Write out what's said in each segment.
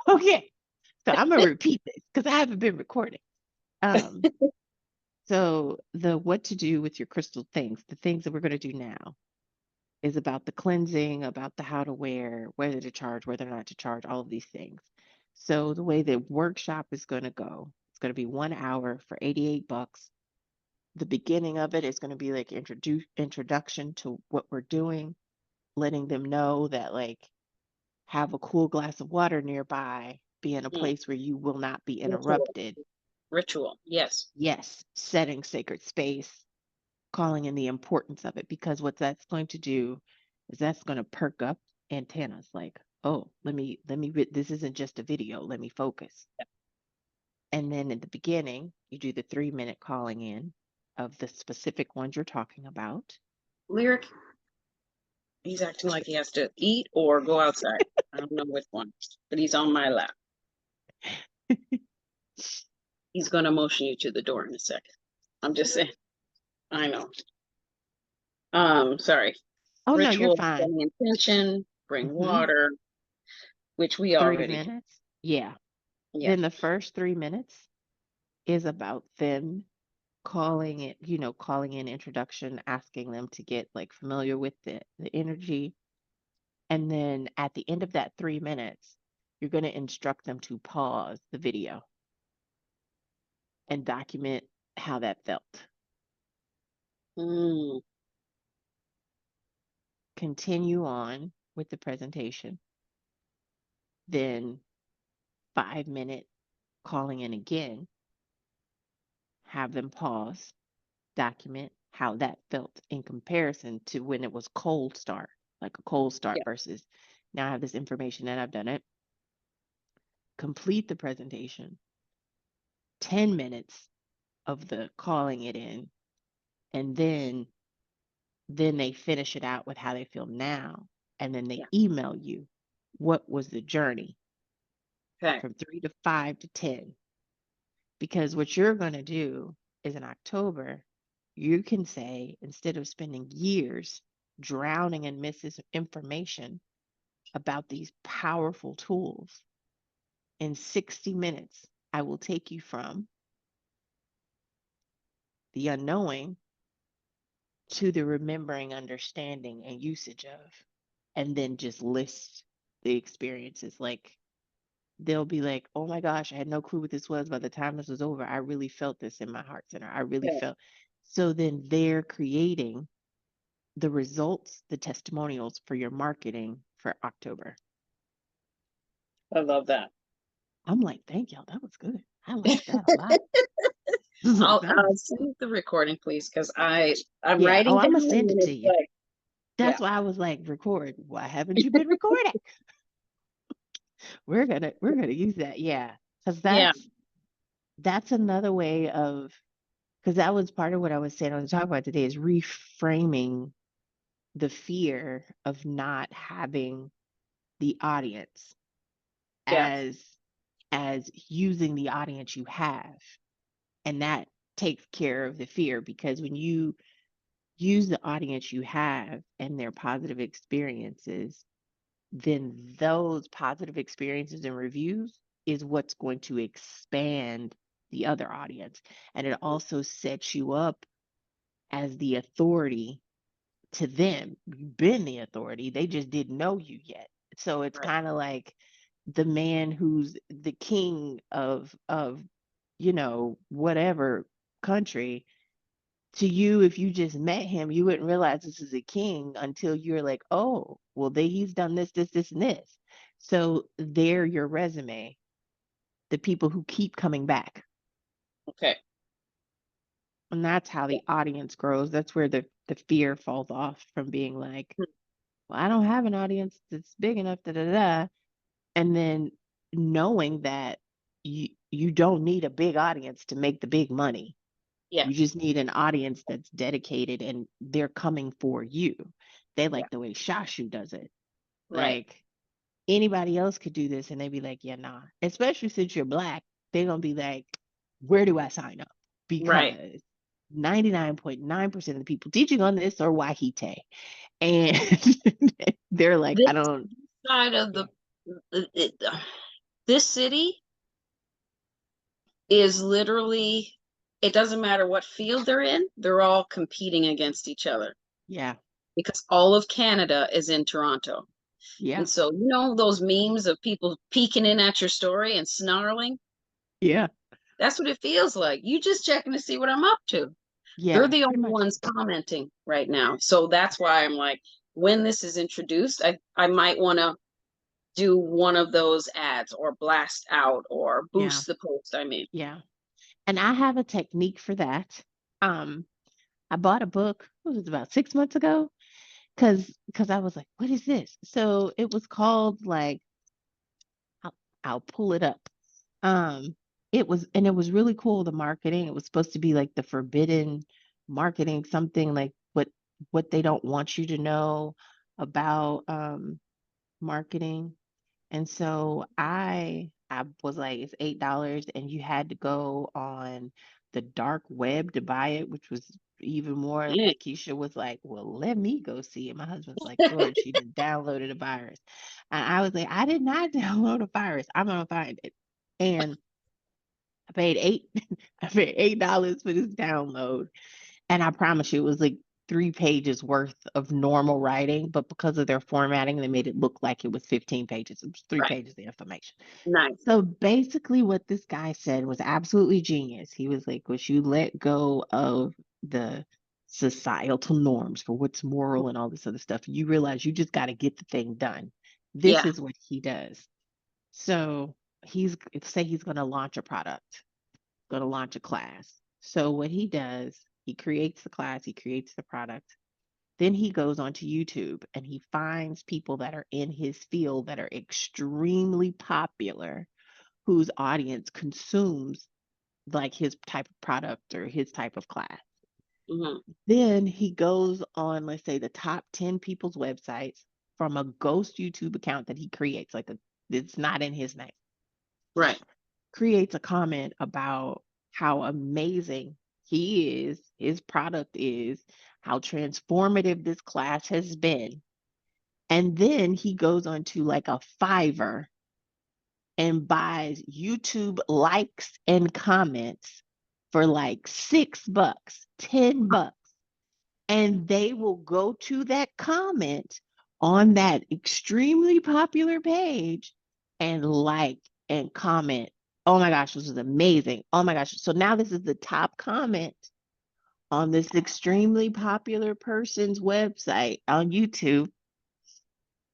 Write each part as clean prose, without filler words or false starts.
Okay. So I'm gonna repeat this because I haven't been recording. Um, so the what to do with your crystal things, the things that we're gonna do now is about the cleansing, about the how to wear, whether to charge, whether not to charge, all of these things. So the way the workshop is gonna go, it's gonna be 1 hour for $88. The beginning of it is gonna be like introduction to what we're doing, letting them know that like have a cool glass of water nearby, be in a Mm, place where you will not be ritual. interrupted. Ritual. Yes. Yes, setting sacred space, calling in the importance of it, because what that's going to do is that's going to perk up antennas like, oh, this isn't just a video, let me focus. And then in the beginning, you do the 3-minute calling in of the specific ones you're talking about. Lyric. He's acting like he has to eat or go outside. I don't know which one, but he's on my lap. He's going to motion you to the door in a second. I'm just saying. I know. Sorry. Oh no, you're Ritual, fine. setting intention, bring Hmm. water, which we 3 already do. minutes. Yeah. Yeah. Then the first 3 minutes is about them calling it, calling in introduction, asking them to get like familiar with the energy. And then at the end of that 3 minutes, you're going to instruct them to pause the video and document how that felt. Mm, Continue on with the presentation. Then 5 minute calling in again, have them pause, document how that felt in comparison to when it was cold start, like a cold start yeah. versus now I have this information and I've done it. Complete the presentation, 10 minutes of the calling it in, and then they finish it out with how they feel now, and then they Yeah. email you what was the journey Okay. from 3 to 5 to 10. Because what you're going to do is in October, you can say, instead of spending years drowning in misinformation about these powerful tools, in 60 minutes, I will take you from the unknowing to the remembering, understanding, and usage of, and then just list the experiences. Like they'll be like, oh my gosh, I had no clue what this was. By the time this was over, I really felt this in my heart center. I really Okay. felt. So then they're creating the results, the testimonials for your marketing for October. I love that. I'm like, thank y'all. That was good. I like that a lot. Like, that I'll was send the recording, please, because I'm yeah. Oh, writing I'm down gonna and send it to it's you. like, yeah. That's why I was like, record. Why haven't you been recording? We're gonna use that. Yeah. Because Yeah. that's another way of, because that was part of what I was saying I was talking about today is reframing the fear of not having the audience Yeah. as using the audience you have, and that takes care of the fear, because when you use the audience you have and their positive experiences, then those positive experiences and reviews is what's going to expand the other audience. And it also sets you up as the authority to them. You've been the authority, they just didn't know you yet. So it's Right. kind of like the man who's the king of whatever country. To you, if you just met him, you wouldn't realize this is a king until you're like, oh, well, he's done this, and this. So they're your resume, the people who keep coming back. Okay. And that's how Yeah. the audience grows. That's where the fear falls off from being like, Hmm. well, I don't have an audience that's big enough, da da da. And then knowing that you don't need a big audience to make the big money. Yeah. You just need an audience that's dedicated and they're coming for you. They Yeah. like the way Shashu does it. Right. Like anybody else could do this and they'd be like, yeah, nah. Especially since you're black, they're gonna be like, where do I sign up? Right. Because 99.9% of the people teaching on this are Wahite. And they're like, This I don't, side of yeah. it, This city is literally, it doesn't matter what field they're in, they're all competing against each other Yeah. because all of Canada is in Toronto. Yeah. And so, you know, those memes of people peeking in at your story and snarling, Yeah. that's what it feels like. You just checking to see what I'm up to. They're Yeah. the Pretty only much. ones commenting right now. So that's why I'm like, when this is introduced, I might want to do one of those ads or blast out or Yeah. boost the post. I mean, Yeah. And I have a technique for that. Um, I bought a book, what was it, about 6 months ago? Because I was like, what is this? So it was called like I'll, I'll pull it up. Um, it was really cool, the marketing. It was supposed to be like the forbidden marketing, something like what they don't want you to know about marketing. And so I was like, it's $8 and you had to go on the dark web to buy it, which was even more. eh. Keisha was like, well, let me go see it. My husband's like, George, she just downloaded a virus. And I was like, I did not download a virus. I'm gonna find it. And I paid I paid $8 for this download. And I promise you, it was like 3 pages worth of normal writing, but because of their formatting, they made it look like it was 15 pages. It was three Right. pages of information. Nice. So basically, what this guy said was absolutely genius. He was like, "Was you let go of the societal norms for what's moral and all this other stuff, you realize you just got to get the thing done." This Yeah. is what he does. So he's say he's going to launch a product, going to launch a class. So what he does, he creates the class, he creates the product. Then he goes onto YouTube and he finds people that are in his field that are extremely popular, whose audience consumes like his type of product or his type of class. Hmm. Then he goes on, let's say, the top 10 people's websites from a ghost YouTube account that he creates, like it's not in his name, Right. creates a comment about how amazing he is, his product is, how transformative this class has been. And then he goes on to like a Fiverr and buys YouTube likes and comments for like $6, $10. And they will go to that comment on that extremely popular page and like and comment. Oh my gosh, this is amazing. Oh my gosh. So now this is the top comment on this extremely popular person's website on YouTube.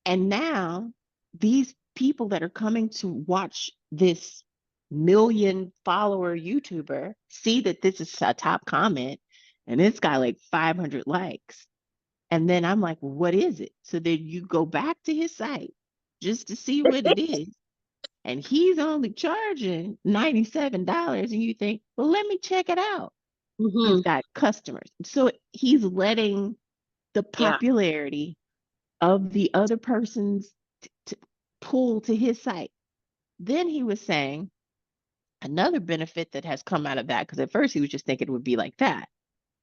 And now these people that are coming to watch this million follower YouTuber see that this is a top comment and it's got like 500 likes. And then I'm like, well, what is it? So then you go back to his site just to see what it is. And he's only charging $97. And you think, well, let me check it out. He's Hmm. got customers. So he's letting the Yeah. popularity of the other person's pull to his site. Then he was saying another benefit that has come out of that, because at first he was just thinking it would be like that,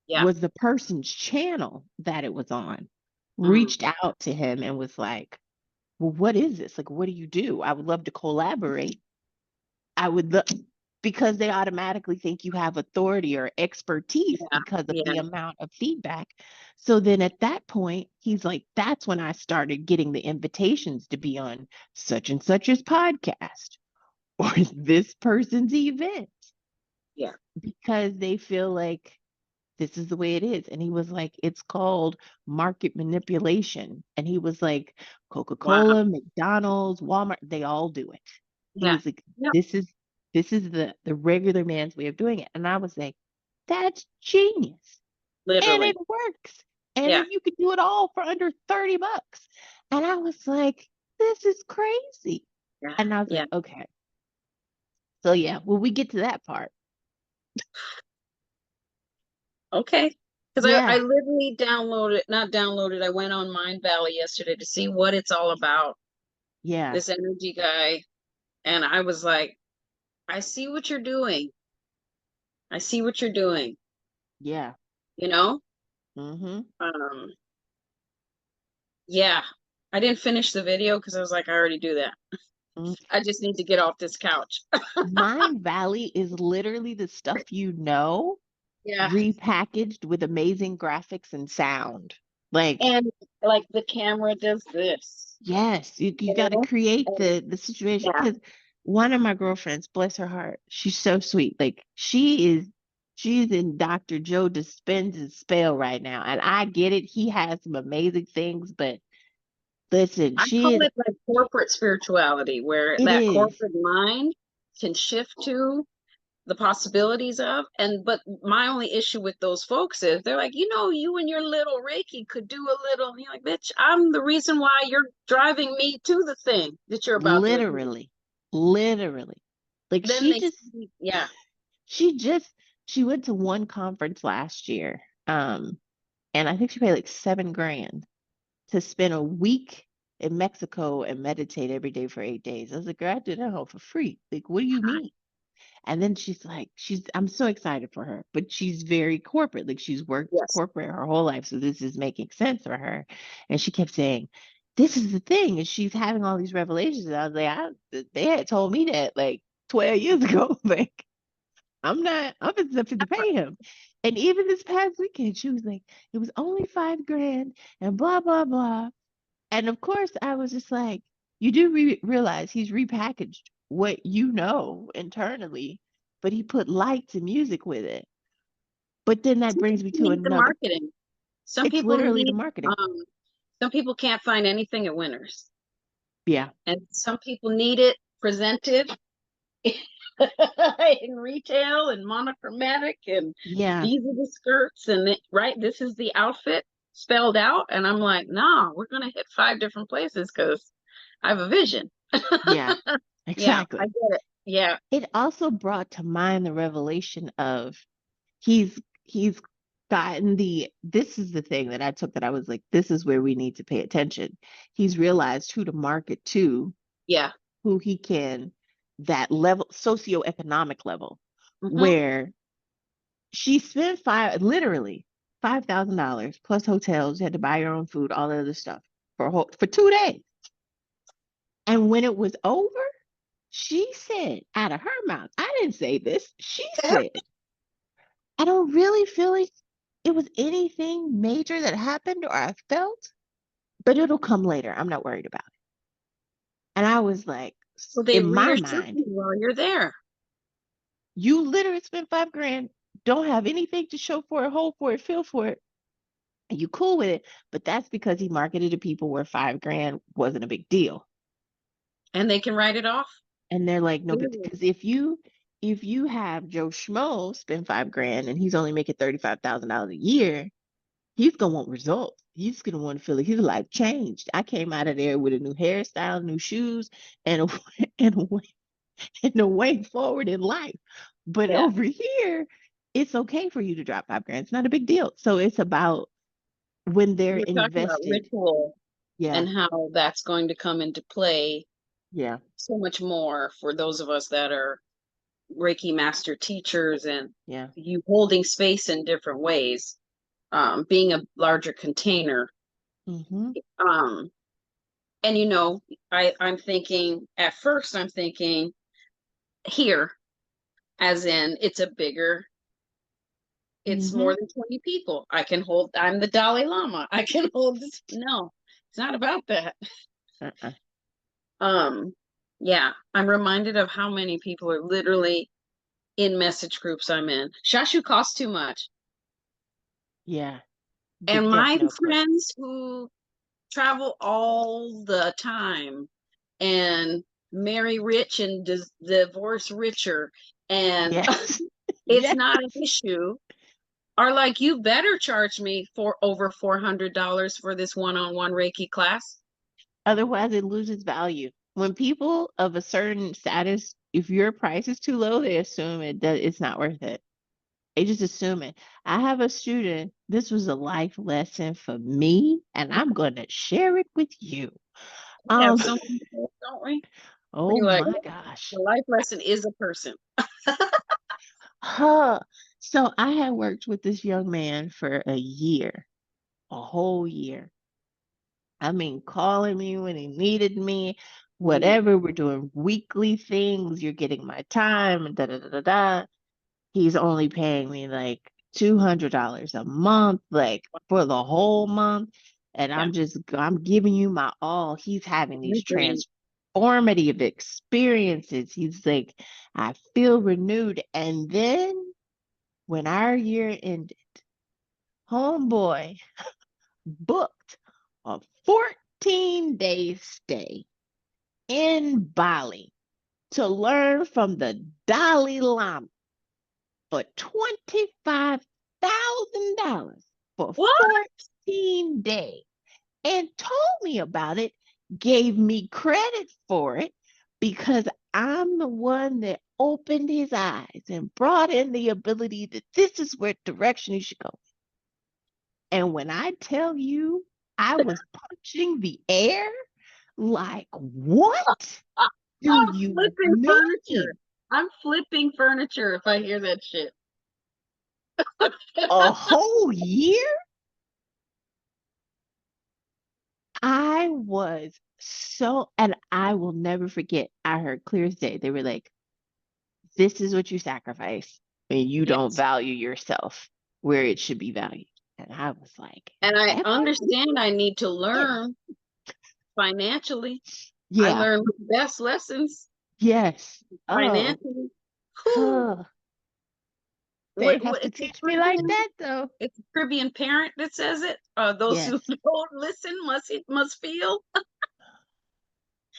Yeah. was the person's channel that it was on Hmm. reached out to him and was like, well, what is this? Like, what do you do? I would love to collaborate. I would love, because they automatically think you have authority or expertise Yeah. because of Yeah. the amount of feedback. So then at that point, he's like, that's when I started getting the invitations to be on such and such's podcast or this person's event Yeah. because they feel like this is the way it is. And he was like, it's called market manipulation. And he was like, Wow. Coca-Cola, McDonald's, Walmart, they all do it. He Yeah. was like, Yep. this is the regular man's way of doing it. And I was like, that's genius. And it Literally. works. And Yeah. then you can do it all for under $30. And I was like, this is crazy. Yeah. And I was Yeah. like, okay. So yeah, when we get to that part. Okay. Because I Yeah, literally downloaded, not downloaded, I went on Mind Valley yesterday to see what it's all about, yeah, this energy guy. And I was like, I see what you're doing. I see what you're doing, yeah. you know? Mm-hmm. Um, yeah. I didn't finish the video because I was like, I already do that. Mm. I just need to get off this couch. Mind Valley is literally the stuff you know, Yeah. repackaged with amazing graphics and sound. Like, And like the camera does this, yes, you you got to know? create And the situation. yeah, Because one of my girlfriends, bless her heart, she's so sweet. Like she's in Dr. Joe Dispenza's spell right now, and I get it. He has some amazing things, but listen, I she call is. it like corporate spirituality, where It that is corporate mind can shift to the possibilities of. And but my only issue with those folks is they're like, you and your little Reiki could do a little. And you're like, bitch, I'm the reason why you're driving me to the thing that you're about to achieve. literally, literally. Like Then they, yeah, she just she went to one conference last year. And I think she paid like 7 grand to spend a week in Mexico and meditate every day for 8 days. I was like, girl, I did that all for free. Like, what do you mean? And then she's like, I'm so excited for her, but she's very corporate. Like she's worked yes, corporate her whole life. So this is making sense for her. And she kept saying, this is the thing. And she's having all these revelations. And I was like, they had told me that like 12 years ago. Like, I'm expected to pay him. And even this past weekend, she was like, it was only 5 grand and blah, blah, blah. And of course, I was just like, you do realize he's repackaged what you know internally, but he put lights and music with it. But then that some brings me people to need the another, marketing. Some it's people literally the need, marketing. some people can't find anything at Winners, Yeah. and some people need it presented in retail and monochromatic, and Yeah. these are the skirts, and right, this is the outfit spelled out. And I'm like, nah, we're gonna hit 5 different places because I have a vision. Yeah. Yeah, I Exactly. get it. Yeah, It also brought to mind the revelation of he's gotten this is the thing that I took that I was like, this is where we need to pay attention. He's realized who to market to, yeah. who he can, that level, socioeconomic level, Hmm. where she spent literally $5,000 plus hotels. You had to buy your own food, all the other stuff for 2 days. And when it was over, she said out of her mouth, I didn't say this. She said, I don't really feel like it was anything major that happened or I felt, but it'll come later. I'm not worried about it. And I was like, Well, they in my reassure mind, you while you're there. you literally spent 5 grand, don't have anything to show for it, hold for it, feel for it, and you cool with it. But that's because he marketed to people where 5 grand wasn't a big deal. And they can write it off. And they're like, no, but Ooh. because if you have Joe Schmo spend 5 grand and he's only making $35,000 a year, he's gonna want results. He's gonna want to feel like his life changed. I came out of there with a new hairstyle, new shoes, and a and a way, and a way forward in life. But Yeah, over here, it's okay for you to drop 5 grand. It's not a big deal. So it's about when they're we're talking about invested. ritual Yeah, and how that's going to come into play yeah, so much more for those of us that are Reiki master teachers, and yeah. you holding space in different ways, being a larger container. Mm-hmm. Um, and I'm thinking at first, I'm thinking here, as in it's Mm-hmm. more than 20 people. I'm the Dalai Lama. I can hold this. No, it's not about that. Uh-uh. Um, yeah, I'm reminded of how many people are literally in message groups I'm in. Shashu costs too much. Yeah. The And death my notebook. friends who travel all the time and marry rich and divorce richer, and Yes. it's Yes. not an issue, are like, you better charge me for over $400 for this one-on-one Reiki class. Otherwise, it loses value. When people of a certain status, if your price is too low, they assume it's not worth it. They just assume it. I have a student, this was a life lesson for me, and I'm going to share it with you. We have Um, so many folks, don't we? oh We're like, my gosh. the life lesson is a person. Huh. So I had worked with this young man for a year, a whole year. I mean, calling me when he needed me, whatever. We're doing weekly things. You're getting my time and da da da da da. He's only paying me like $200 a month, like for the whole month. And Yeah. I'm giving you my all. He's having these Agreed. transformative experiences. He's like, I feel renewed. And then when our year ended, homeboy booked a 14-day stay in Bali to learn from the Dalai Lama for $25,000 for What? 14 days and told me about it, gave me credit for it because I'm the one that opened his eyes and brought in the ability that this is where direction you should go. And when I tell you I was punching the air, like, what do I'm you flipping furniture. mean? I'm flipping furniture if I hear that shit. A whole year? I was so, and I will never forget. I heard clear as day. They were like, this is what you sacrifice when you don't Yes. value yourself where it should be valued. And I was like, And I that part? understand I need to Yeah. learn financially. I Yeah. learned the best lessons Yes. Oh, financially. Whew. huh. They didn't have to It's a teach me like Caribbean, that though. it's a Caribbean parent that says it. Those who Yes. don't listen must feel. I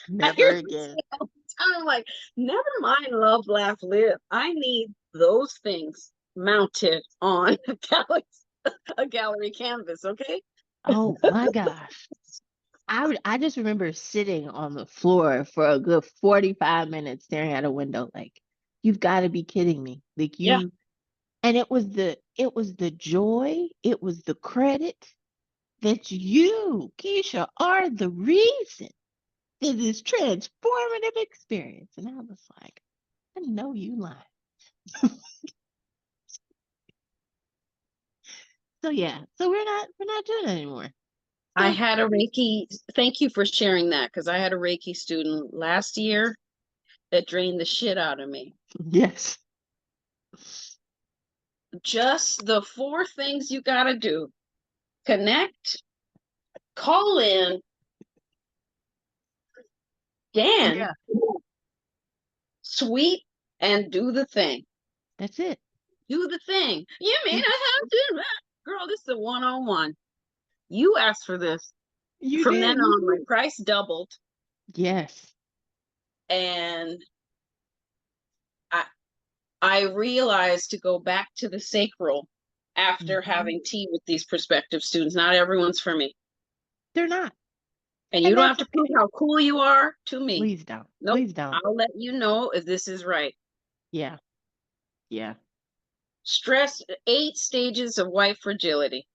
Never hear this again. all the time. I'm like, never mind, love, laugh, live. I need those things mounted on a gallery canvas. Okay. Oh my gosh. I just remember sitting on the floor for a good 45 minutes staring out a window like, you've got to be kidding me. Like Yeah. you, and it was the joy, it was the credit that you, Keisha, are the reason for this transformative experience. And I was like, I know you lying. So yeah, so we're not doing it anymore. I So had a Reiki. Thank you for sharing that because I had a Reiki student last year that drained the shit out of me. yes. Just the four things you got to do: connect, call in, Dan, Yeah, sweet, and do the thing. that's it. Do the thing. You mean Yeah, I have to? Girl, this is a one-on-one. You asked for this. you From then did. on, my price doubled, Yes. and I I realized to go back to the sacral after Mhm. having tea with these prospective students. Not everyone's for me. They're not. And you And don't have that's to prove okay. how cool you are to me. Please don't. Nope. Please don't. I'll let you know if this is right. Yeah. Yeah. Stress, 8 stages of white fragility.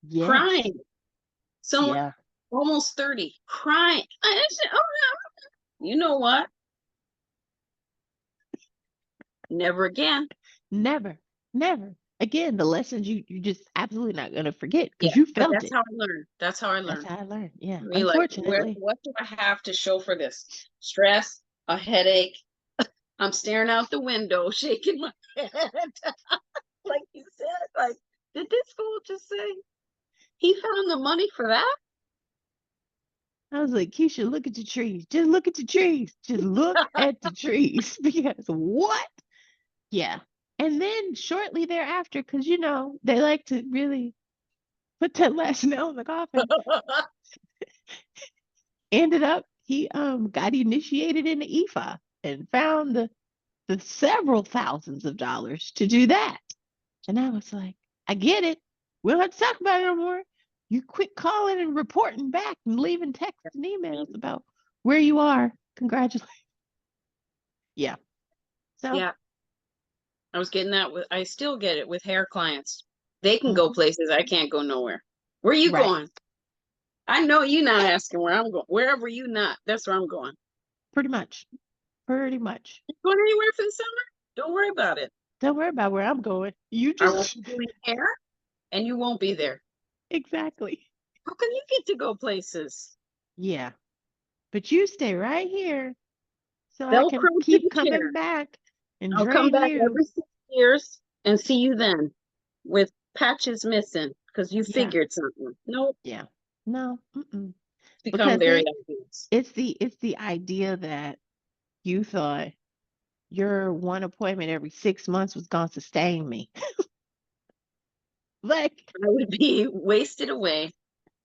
Yes. Crying. So Yeah. almost 30. Crying. I said, oh no. You know what? Never again. Never. Never. Again, the lessons you just absolutely not gonna forget Yeah. because you But felt that's it. how I learned. That's how I That's learned. how I learned. Yeah. I mean, like, Unfortunately. what do I have to show for this? Stress, a headache. I'm staring out the window, shaking my head. Like you said, like, did this fool just say he found the money for that? I was like, Keisha, look at the trees. Just look at the trees. Just look at the trees. Because what? Yeah. And then shortly thereafter, because they like to really put that last nail in the coffin, ended up he got initiated in the EFA and found the several thousands of dollars to do that. And I was like, I get it. We don't have to talk about it no more. You quit calling and reporting back and leaving texts and emails about where you are. Congratulations. Yeah. So, Yeah, I was getting that with, I still get it with hair clients. They can go mhm, places. I can't go nowhere. Where you right. going? I know you not asking where I'm going. Wherever you not, that's where I'm going. Pretty much. Pretty much. You going anywhere for the summer? Don't worry about it. Don't worry about where I'm going. You I won't just be doing hair and you won't be there. exactly. How can you get to go places? Yeah. but you stay right here so I can Velcro to keep the coming chair. back and I'll come drain back you. every 6 years and see you then with patches missing because you Yeah, figured something. Nope, yeah. No, it's become because very obvious. it's the idea that you thought your one appointment every 6 months was gonna sustain me. Like, I would be wasted away.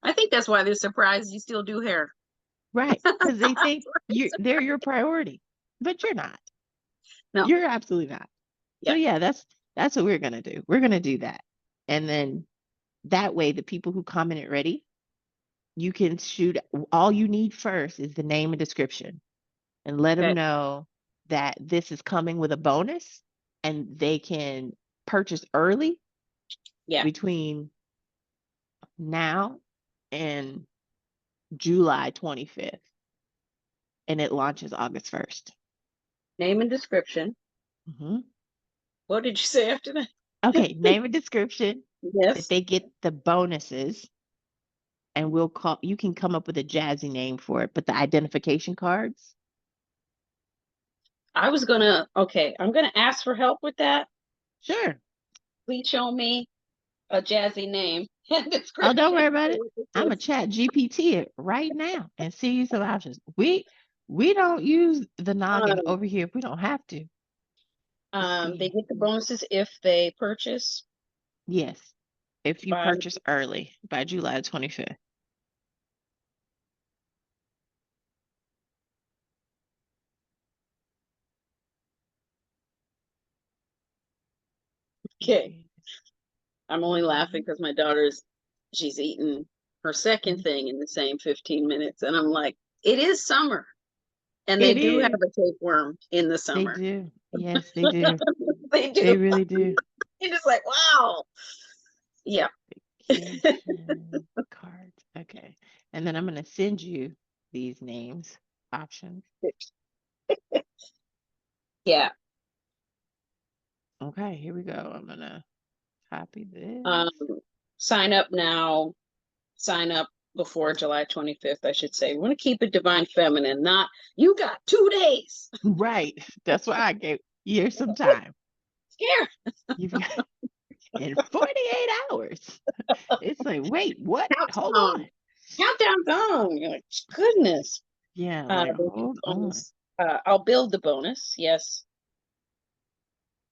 I think that's why they're surprised you still do hair. right, because they think they're your priority, but you're not. No, You're absolutely not. So yeah, yeah, that's what we're gonna do. We're gonna do that, and then that way, the people who comment it ready, you can shoot. All you need first is the name and description, and let them okay, know that this is coming with a bonus, and they can purchase early yeah. between now and July 25th, and it launches August 1st. Name and description. Hmm. What did you say after that? Okay, name and description that Yes, they get the bonuses, and we'll call. You can come up with a jazzy name for it, but the identification cards, okay, I'm gonna ask for help with that. sure. Please show me a jazzy name and Oh, don't description worry about for it. what this I'm a is. chat GPT it right now and see you some options. We don't use the noggin Um, over here if we don't have to. Let's they see. get the bonuses if they purchase Yes, if you by, purchase early by July 25th. okay. Okay. I'm only laughing because my she's eaten her second Mhm. thing in the same 15 minutes. And I'm like, it is summer. And they It do have is. a tapeworm in the They summer. do. Yes, they do. They do. They really do. You're just like, wow. Yeah. Vacation cards. Okay. And then I'm going to send you these names options. Yeah. Okay, here we go. I'm going to copy Um, this. sign up now. Sign up before July 25th, I should say. We want to keep it divine feminine, not you got 2 days. Right. That's why I gave you some time. Scare. You've got in 48 hours. It's like, wait, what? Hold on. Countdown. Countdown gone. You're like, goodness. Yeah, like, They get hold the on. bonus. I'll build the bonus. Yes.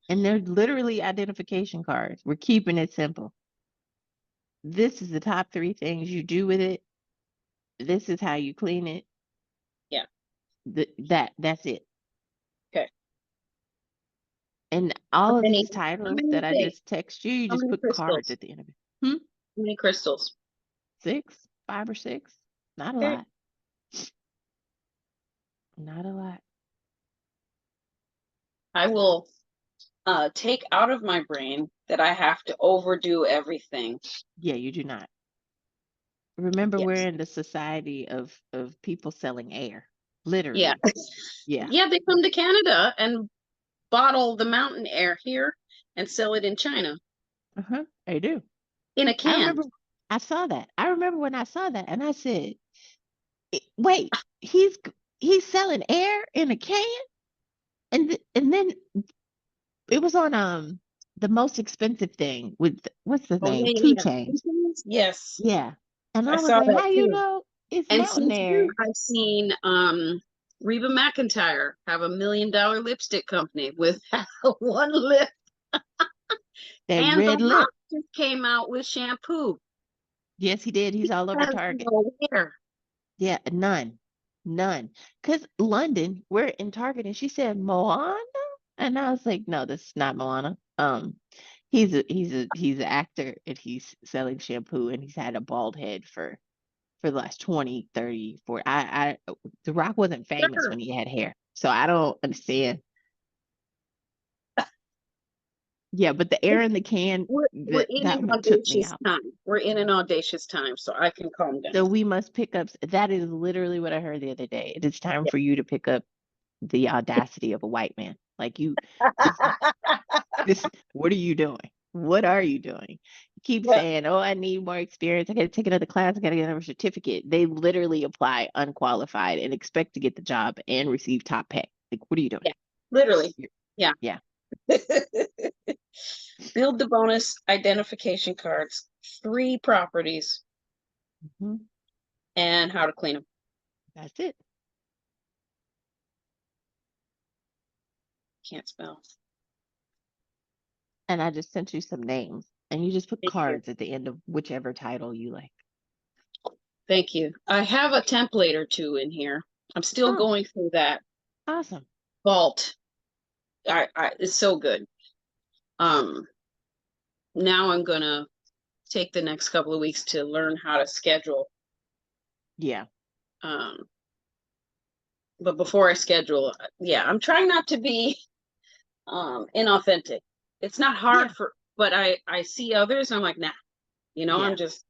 And they're literally identification cards. We're keeping it simple. This is the top three things you do with it. This is how you clean it. Yeah. That's it. Okay. And How all of many? these How titles many that I say? just text you, you How just many put cards crystals? at the end of it. Hmm? How many crystals? Six, five or six. Not a Okay. lot. Not a lot. I will take out of my brain that I have to overdo everything. Yeah, you do not. Remember, we're Yes. in the society of people selling air. Yeah. Literally. Yeah. Yeah, they come to Canada and bottle the mountain air here and sell it in China Uh-huh. They do. in a I can. remember I saw that. I remember when I saw that and I said, Wait, he's he's selling air in a can?" And then it was on the most expensive thing with what's the Oh name? yeah, yeah, Keychains. yeah. Yes, Yeah. And I I was saw like, that "How you too. know it's And mountain since then, air?" I've seen Reba McEntire have $1 million lipstick company with one lip, That and The red Rock lip. just came out with shampoo. Yes, he did. He's all over Has Target. no hair. Yeah, none. None. Because London, we're in Target and she said, "Moana?" And I was like, "No, this is not Moana." He's an actor and he's selling shampoo and he's had a bald head for the last 20, 30, 40. The Rock wasn't famous Sure. when he had hair. So I don't understand. Yeah, but the air in the can, We're in that an one took me audacious out. time. We're in an audacious time, so I can calm down. So we must pick up. That is literally what I heard the other day. It is time Yeah. for you to pick up the audacity of a white man. Like you, this, this, what are you doing? What are you doing? keep Yeah. saying, "Oh, I need more experience. I got to take another class. I got to get another certificate." They literally apply unqualified and expect to get the job and receive top pay. Like, what are you doing? Yeah. Literally. You're- Yeah. Yeah. Build the bonus identification cards, 3 properties, Mhm. and how to clean them. That's it. Can't spell. And I just sent you some names, and you just put Thank you. cards at the end of whichever title you like. Thank you. I have a template or 2 in here. I'm still Oh, going through that awesome. vault. It's so good. Um, Now I'm gonna take the next couple of weeks to learn how to schedule. Yeah. Um, but before I schedule, yeah, I'm trying not to be inauthentic. It's not hard Yeah. but I see others and I'm like, nah, I'm Yeah. just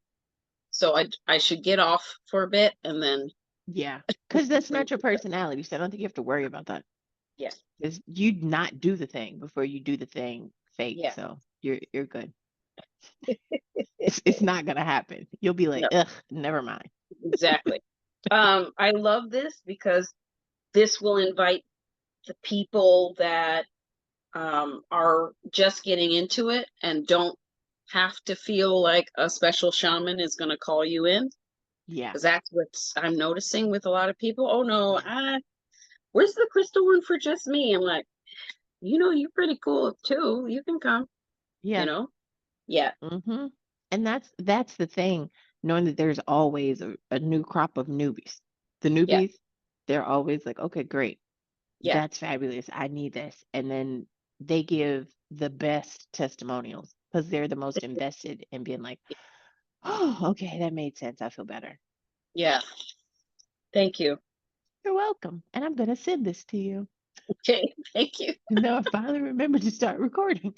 so I should get off for a bit and then Yeah. Because that's bring not your it back. personality. So I don't think you have to worry about that. Yeah, Because you'd not do the thing before you do the thing fake. yeah, So you're good. It's not gonna happen. You'll be like, no, ugh, never mind. exactly. I love this because this will invite the people that are just getting into it and don't have to feel like a special shaman is going to call you in, Yeah. because that's what I'm noticing with a lot of people. Oh no, Yeah. where's the crystal one for just me? I'm like, you're pretty cool too. You can come, you Yeah. know? Yeah, Mm-hmm. And that's the thing, knowing that there's always a new crop of newbies. The yeah, newbies, they're always like, okay, great. yeah, That's fabulous. I need this. And then they give the best testimonials because they're the most invested in being like, oh, okay, that made sense. I feel better. yeah. Thank you. You're welcome. And I'm going to send this to you. Okay, thank you. And now I finally remembered to start recording.